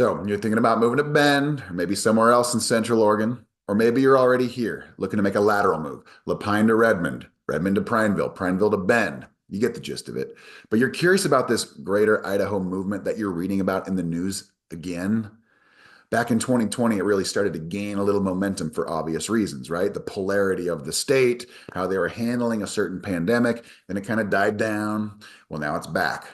So you're thinking about moving to Bend, or maybe somewhere else in Central Oregon, or maybe you're already here looking to make a lateral move, Lapine to Redmond, Redmond to Prineville, Prineville to Bend. You get the gist of it. But you're curious about this greater Idaho movement that you're reading about in the news again. Back in 2020, it really started to gain a little momentum for obvious reasons, right? The polarity of the state, how they were handling a certain pandemic, then it kind of died down. Well, now it's back.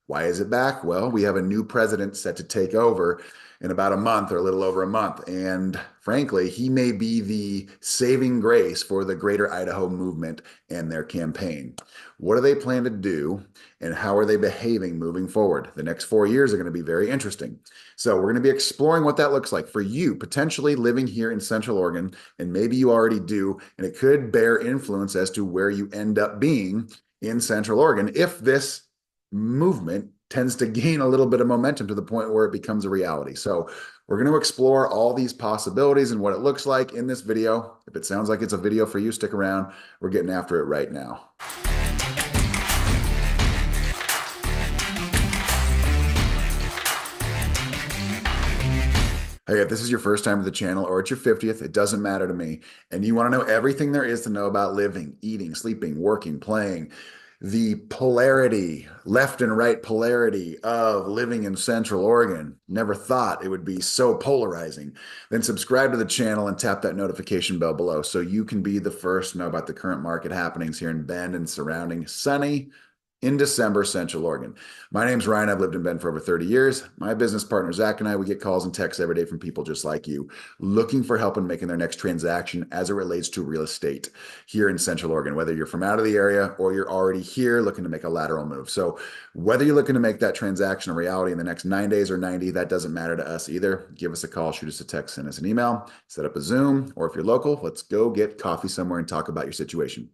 Why is it back? Well, we have a new president set to take over in about a month or a little over a month. And frankly, he may be the saving grace for the greater Idaho movement and their campaign. What do they plan to do, and how are they behaving moving forward? The next 4 years are going to be very interesting. So we're going to be exploring what that looks like for you, potentially living here in Central Oregon, and maybe you already do, and it could bear influence as to where you end up being in Central Oregon if this movement tends to gain a little bit of momentum to the point where it becomes a reality. So we're going to explore all these possibilities and what it looks like in this video. If it sounds like it's a video for you, stick around. We're getting after it right now. Hey, if this is your first time to the channel or it's your 50th, it doesn't matter to me. And you want to know everything there is to know about living, eating, sleeping, working, playing, the polarity, left and right polarity of living in Central Oregon. Never thought it would be so polarizing. Then subscribe to the channel and tap that notification bell below so you can be the first to know about the current market happenings here in Bend and surrounding sunny, in December, Central Oregon. My name's Ryan. I've lived in Bend for over 30 years. My business partner, Zach, and I, we get calls and texts every day from people just like you, looking for help in making their next transaction as it relates to real estate here in Central Oregon, whether you're from out of the area or you're already here looking to make a lateral move. So whether you're looking to make that transaction a reality in the next 9 days or 90, that doesn't matter to us either. Give us a call, shoot us a text, send us an email, set up a Zoom, or if you're local, let's go get coffee somewhere and talk about your situation.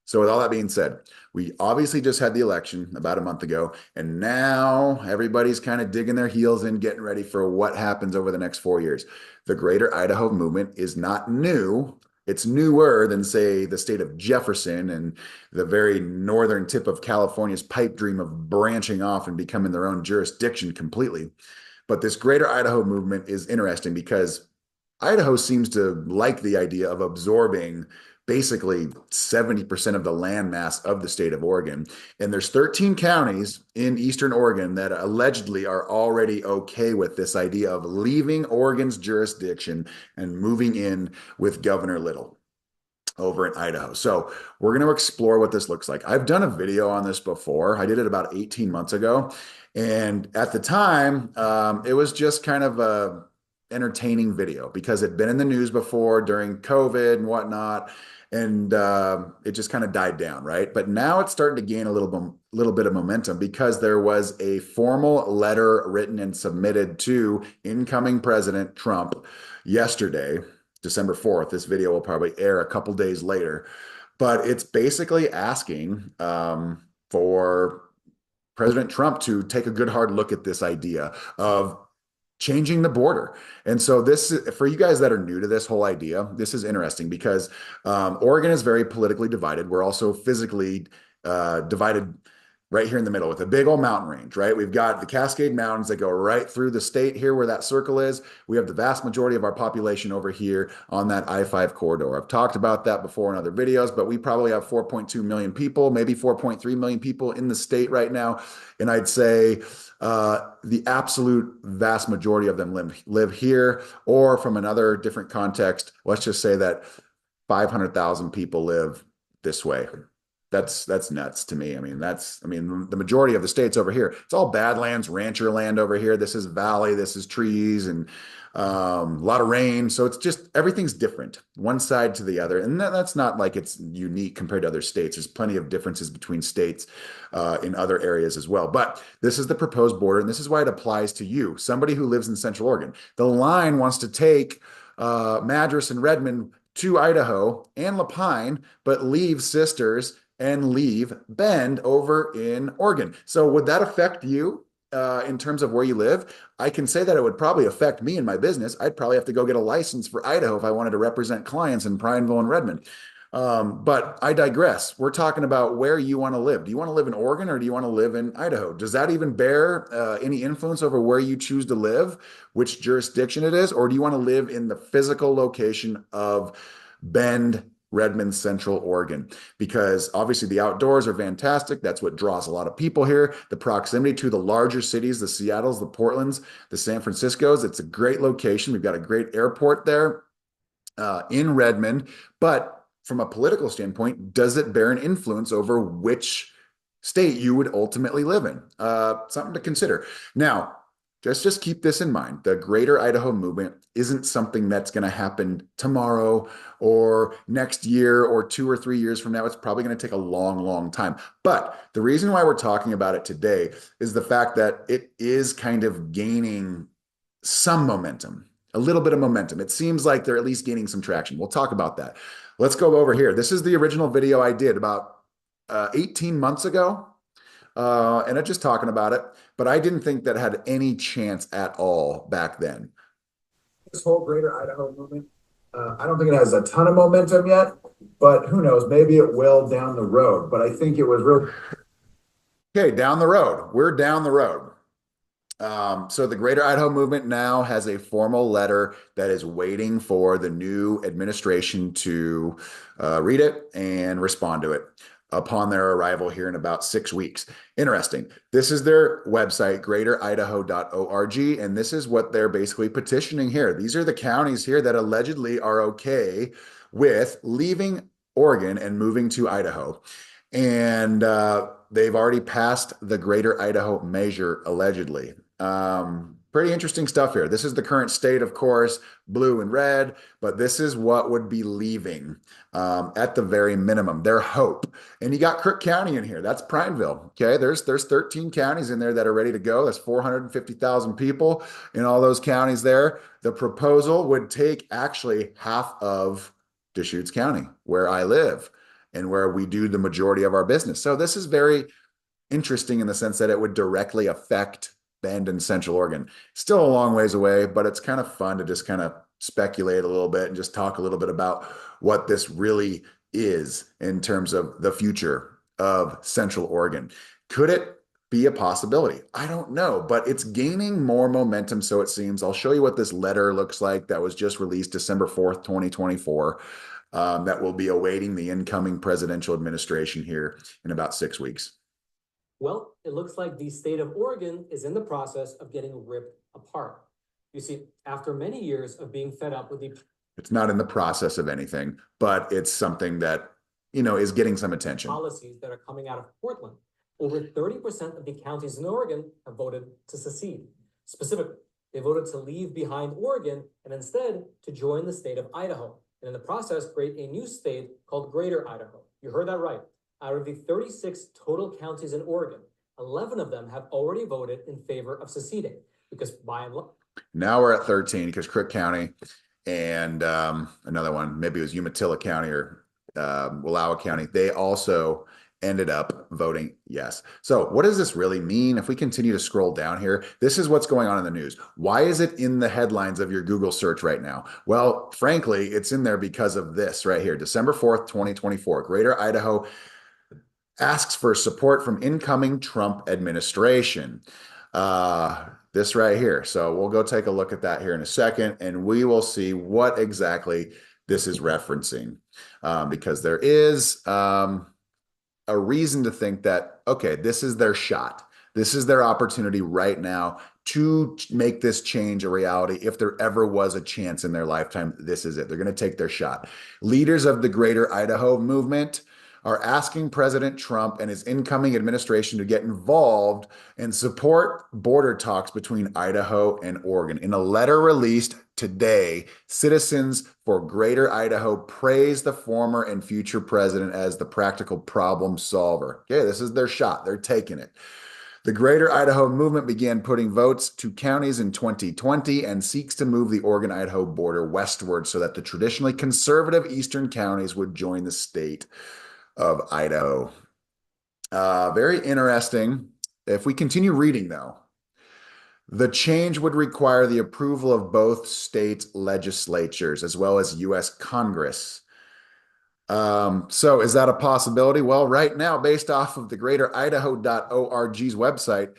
So with all that being said, we obviously just had the election about a month ago, and now everybody's kind of digging their heels in, getting ready for what happens over the next 4 years. The Greater Idaho movement is not new. It's newer than, say, the state of Jefferson and the very northern tip of California's pipe dream of branching off and becoming their own jurisdiction completely. But this Greater Idaho movement is interesting because Idaho seems to like the idea of absorbing basically 70% of the landmass of the state of Oregon. And there's 13 counties in Eastern Oregon that allegedly are already okay with this idea of leaving Oregon's jurisdiction and moving in with Governor Little over in Idaho. So we're going to explore what this looks like. I've done a video on this before. I did it about 18 months ago. And at the time, it was just kind of a entertaining video because it'd been in the news before during COVID and whatnot. And it just kind of died down, right? But now it's starting to gain a little bit of momentum because there was a formal letter written and submitted to incoming President Trump yesterday, December 4th. This video will probably air a couple days later, but it's basically asking for President Trump to take a good hard look at this idea of changing the border. And so this, for you guys that are new to this whole idea, this is interesting because Oregon is very politically divided. We're also physically divided right here in the middle with a big old mountain range, right? We've got the Cascade Mountains that go right through the state here where that circle is. We have the vast majority of our population over here on that I-5 corridor. I've talked about that before in other videos, but we probably have 4.2 million people, maybe 4.3 million people in the state right now. And I'd say the absolute vast majority of them live here, or from another different context, let's just say that 500,000 people live this way. That's nuts to me. I mean, the majority of the states over here, it's all badlands, rancher land over here. This is valley, this is trees, and a lot of rain. So it's just, everything's different, one side to the other. And that's not like it's unique compared to other states. There's plenty of differences between states in other areas as well. But this is the proposed border, and this is why it applies to you, somebody who lives in Central Oregon. The line wants to take Madras and Redmond to Idaho and Lapine, but leave Sisters and leave Bend over in Oregon. So would that affect you in terms of where you live? I can say that it would probably affect me and my business. I'd probably have to go get a license for Idaho if I wanted to represent clients in Prineville and Redmond. But I digress. We're talking about where you want to live. Do you want to live in Oregon or do you want to live in Idaho? Does that even bear any influence over where you choose to live, which jurisdiction it is? Or do you want to live in the physical location of Bend, Redmond, Central Oregon? Because obviously the outdoors are fantastic. That's what draws a lot of people here. The proximity to the larger cities, the Seattles, the Portlands, the San Franciscos, it's a great location. We've got a great airport there in Redmond. But from a political standpoint, does it bear an influence over which state you would ultimately live in? Something to consider. Now, just keep this in mind. The Greater Idaho Movement isn't something that's going to happen tomorrow or next year or 2 or 3 years from now. It's probably going to take a long, long time. But the reason why we're talking about it today is the fact that it is kind of gaining some momentum, a little bit of momentum. It seems like they're at least gaining some traction. We'll talk about that. Let's go over here. This is the original video I did about 18 months ago. And I'm just talking about it, but I didn't think that had any chance at all back then. This whole Greater Idaho movement, I don't think it has a ton of momentum yet, but who knows? Maybe it will down the road. But I think it was real. Okay, down the road. We're down the road. So the Greater Idaho Movement now has a formal letter that is waiting for the new administration to read it and respond to it upon their arrival here in about 6 weeks. Interesting. This is their website, greateridaho.org, and this is what they're basically petitioning here. These are the counties here that allegedly are okay with leaving Oregon and moving to Idaho. And they've already passed the Greater Idaho measure, allegedly. Pretty interesting stuff here. This is the current state, of course, blue and red, but this is what would be leaving at the very minimum, their hope. And you got Crook County in here. That's Prineville. Okay, there's 13 counties in there that are ready to go. That's 450,000 people in all those counties there. The proposal would take actually half of Deschutes County, where I live and where we do the majority of our business. So this is very interesting in the sense that it would directly affect Bend and Central Oregon. Still a long ways away, but it's kind of fun to just kind of speculate a little bit and just talk a little bit about what this really is in terms of the future of Central Oregon. Could it be a possibility? I don't know, but it's gaining more momentum, so it seems. I'll show you what this letter looks like that was just released December 4th, 2024. That will be awaiting the incoming presidential administration here in about 6 weeks. Well, it looks like the state of Oregon is in the process of getting ripped apart. You see, after many years of being fed up with the It's not in the process of anything, but it's something that, is getting some attention. policies that are coming out of Portland, over 30% of the counties in Oregon have voted to secede. Specifically, they voted to leave behind Oregon and instead to join the state of Idaho, and in the process create a new state called Greater Idaho. You heard that right. Out of the 36 total counties in Oregon, 11 of them have already voted in favor of seceding because by and large. Now we're at 13 because Crook County and another one, maybe it was Umatilla County or Wallowa County, they also ended up voting yes. So what does this really mean? If we continue to scroll down here, this is what's going on in the news. Why is it in the headlines of your Google search right now? Well, frankly, it's in there because of this right here, December 4th, 2024, Greater Idaho asks for support from incoming Trump administration. This right here. So we'll go take a look at that here in a second, and we will see what exactly this is referencing, because there is a reason to think that, okay, this is their shot. This is their opportunity right now to make this change a reality. If there ever was a chance in their lifetime, this is it. They're going to take their shot. Leaders of the Greater Idaho movement are asking President Trump and his incoming administration to get involved and support border talks between Idaho and Oregon. In a letter released today, citizens for Greater Idaho praise the former and future president as the practical problem solver. Okay, this is their shot. They're taking it. The Greater Idaho movement began putting votes to counties in 2020 and seeks to move the Oregon-Idaho border westward so that the traditionally conservative eastern counties would join the state of Idaho. Very interesting. If we continue reading, though, the change would require the approval of both state legislatures as well as U.S. Congress. So is that a possibility? Well, right now, based off of the greateridaho.org's website,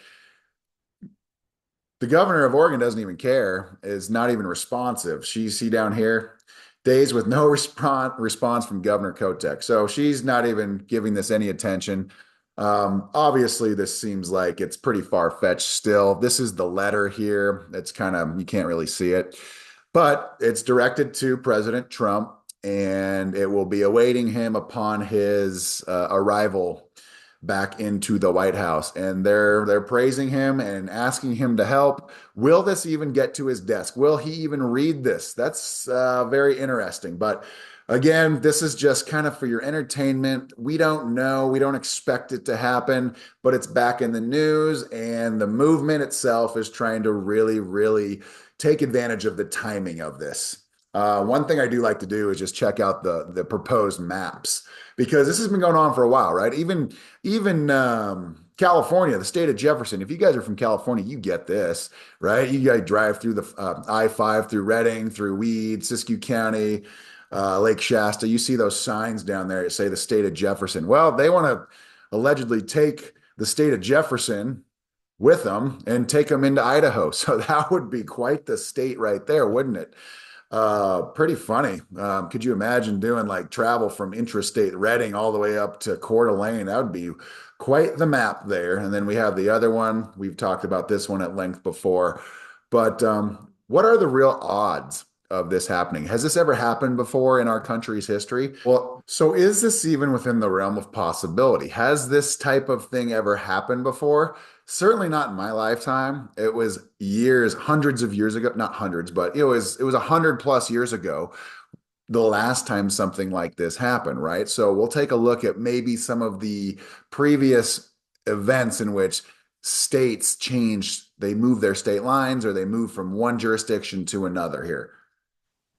the governor of Oregon doesn't even care, is not even responsive. See down here, days with no response from Governor Kotek. So she's not even giving this any attention. Obviously, this seems like it's pretty far-fetched still. This is the letter here. It's kind of, you can't really see it, but it's directed to President Trump, and it will be awaiting him upon his arrival back into the White House, and they're praising him and asking him to help. Will this even get to his desk? Will he even read this? That's very interesting. But again, this is just kind of for your entertainment. We don't know. We don't expect it to happen, but it's back in the news, and the movement itself is trying to really, really take advantage of the timing of this. One thing I do like to do is just check out the proposed maps, because this has been going on for a while, right? Even California, the state of Jefferson. If you guys are from California, you get this, right? You guys drive through the I-5 through Redding, through Weed, Siskiyou County, Lake Shasta. You see those signs down there that say the state of Jefferson. Well, they want to allegedly take the state of Jefferson with them and take them into Idaho. So that would be quite the state right there, wouldn't it? Pretty funny. Could you imagine doing like travel from intrastate Reading all the way up to Coeur d'Alene? That would be quite the map there. And then we have the other one. We've talked about this one at length before. But what are the real odds of this happening? Has this ever happened before in our country's history? Well, so is this even within the realm of possibility? Has this type of thing ever happened before? Certainly not in my lifetime. It was years, hundreds of years ago, not hundreds, but it was 100+ years ago, the last time something like this happened, right? So we'll take a look at maybe some of the previous events in which states changed, they moved their state lines, or they moved from one jurisdiction to another here.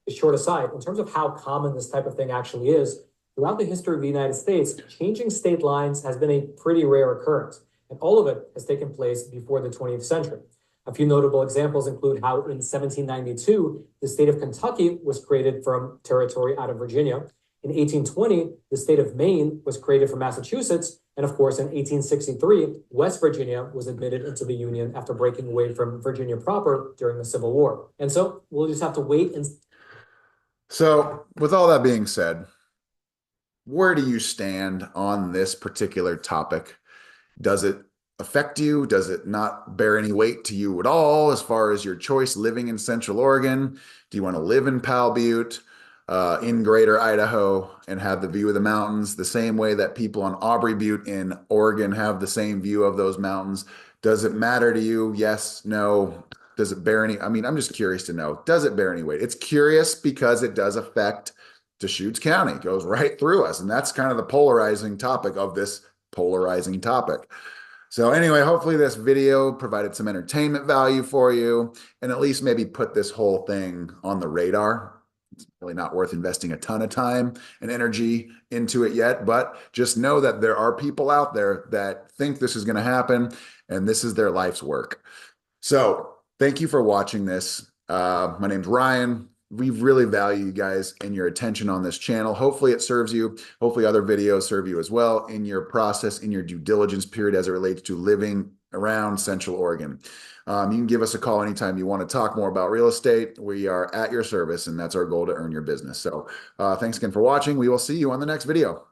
A short aside, in terms of how common this type of thing actually is, throughout the history of the United States, changing state lines has been a pretty rare occurrence, and all of it has taken place before the 20th century. A few notable examples include how in 1792, the state of Kentucky was created from territory out of Virginia. In 1820, the state of Maine was created from Massachusetts. And of course, in 1863, West Virginia was admitted into the Union after breaking away from Virginia proper during the Civil War. And so we'll just have to wait and... So with all that being said, where do you stand on this particular topic? Does it affect you? Does it not bear any weight to you at all as far as your choice living in Central Oregon? Do you want to live in Powell Butte, in Greater Idaho, and have the view of the mountains the same way that people on Aubrey Butte in Oregon have the same view of those mountains? Does it matter to you? Yes, no. Does it bear any? I mean, I'm just curious to know, does it bear any weight? It's curious because it does affect Deschutes County. It goes right through us. And that's kind of the polarizing topic of this polarizing topic. So anyway, hopefully this video provided some entertainment value for you, and at least maybe put this whole thing on the radar. It's really not worth investing a ton of time and energy into it yet, but just know that there are people out there that think this is going to happen, and this is their life's work. So thank you for watching this. My name's Ryan. We really value you guys and your attention on this channel. Hopefully it serves you. Hopefully other videos serve you as well in your process, in your due diligence period as it relates to living around Central Oregon. You can give us a call anytime you want to talk more about real estate. We are at your service, and that's our goal, to earn your business. So thanks again for watching. We will see you on the next video.